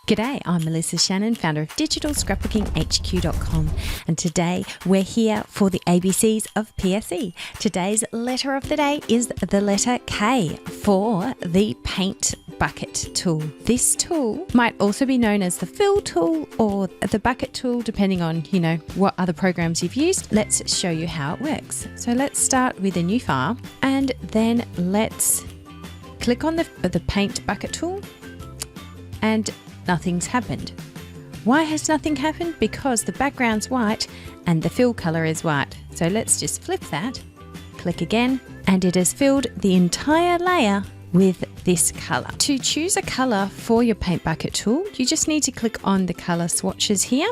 G'day, I'm Melissa Shannon, founder of digitalscrapbookinghq.com, and today we're here for the ABCs of PSE. Today's letter of the day is the letter K for the paint bucket tool. This tool might also be known as the fill tool or the bucket tool, depending on, what other programs you've used. Let's show you how it works. So let's start with a new file, and then let's click on the paint bucket tool, and nothing's happened. Why has nothing happened? Because the background's white and the fill color is white. So let's just flip that, click again, and it has filled the entire layer with this color. To choose a color for your paint bucket tool, you just need to click on the color swatches here,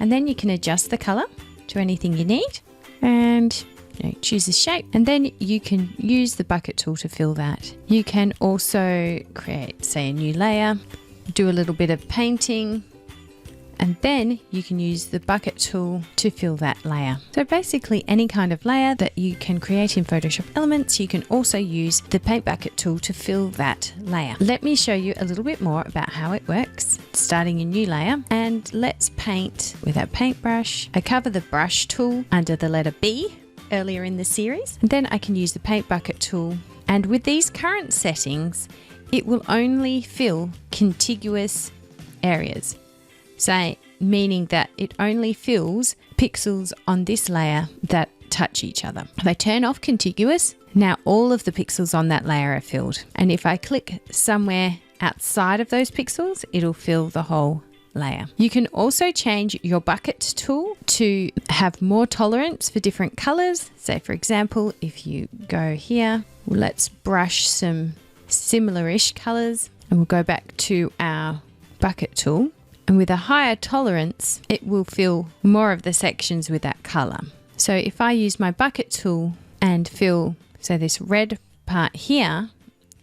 and then you can adjust the color to anything you need, and choose a shape, and then you can use the bucket tool to fill that. You can also create, say, a new layer, do a little bit of painting, and then you can use the bucket tool to fill that layer. So basically any kind of layer that you can create in Photoshop Elements, you can also use the paint bucket tool to fill that layer. Let me show you a little bit more about how it works. Starting a new layer, and let's paint with our paintbrush. I cover the brush tool under the letter B earlier in the series, and then I can use the paint bucket tool, and with these current settings it will only fill contiguous areas, meaning that it only fills pixels on this layer that touch each other. If I turn off contiguous, now all of the pixels on that layer are filled, and if I click somewhere outside of those pixels, it'll fill the whole layer. You can also change your bucket tool to have more tolerance for different colors. Say for example, if you go here, let's brush some similar-ish colors, and we'll go back to our bucket tool, and with a higher tolerance it will fill more of the sections with that color. So if I use my bucket tool and fill, so this red part here,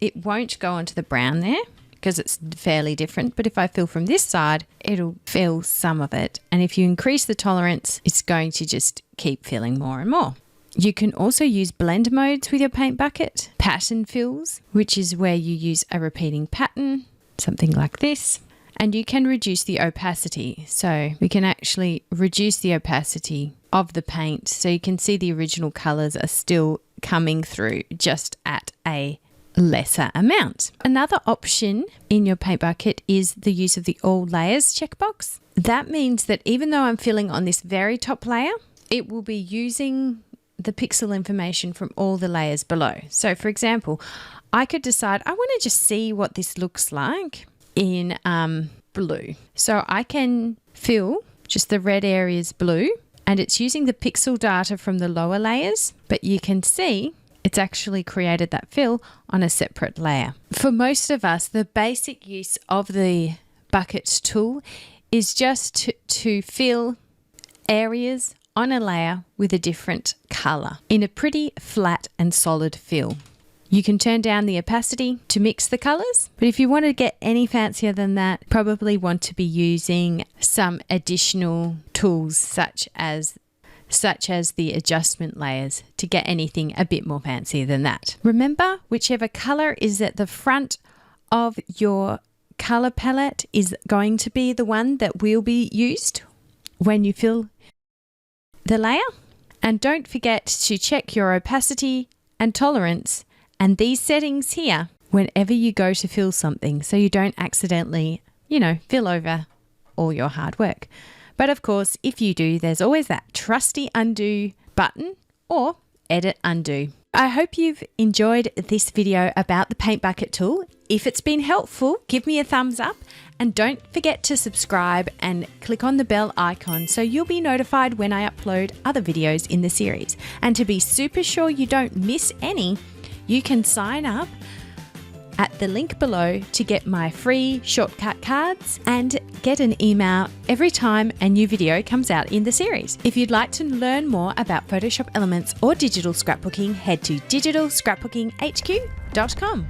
it won't go onto the brown there because it's fairly different, but if I fill from this side, it'll fill some of it, and if you increase the tolerance, it's going to just keep filling more and more. You can also use blend modes with your paint bucket. Pattern fills, which is where you use a repeating pattern, something like this. And you can reduce the opacity. So we can actually reduce the opacity of the paint so you can see the original colors are still coming through, just at a lesser amount. Another option in your paint bucket is the use of the all layers checkbox. That means that even though I'm filling on this very top layer, it will be using the pixel information from all the layers below. So for example, I could decide I want to just see what this looks like in blue. So I can fill just the red areas blue, and it's using the pixel data from the lower layers, but you can see it's actually created that fill on a separate layer. For most of us, the basic use of the bucket tool is just to fill areas on a layer with a different color in a pretty flat and solid fill. You can turn down the opacity to mix the colors, but if you want to get any fancier than that, probably want to be using some additional tools such as the adjustment layers to get anything a bit more fancy than that. Remember, whichever color is at the front of your color palette is going to be the one that will be used when you fill the layer. And don't forget to check your opacity and tolerance and these settings here whenever you go to fill something, so you don't accidentally, fill over all your hard work. But of course, if you do, there's always that trusty undo button or edit undo. I hope you've enjoyed this video about the paint bucket tool. If it's been helpful, give me a thumbs up, and don't forget to subscribe and click on the bell icon so you'll be notified when I upload other videos in the series. And to be super sure you don't miss any, you can sign up at the link below to get my free shortcut cards and get an email every time a new video comes out in the series. If you'd like to learn more about Photoshop Elements or digital scrapbooking, head to digitalscrapbookinghq.com.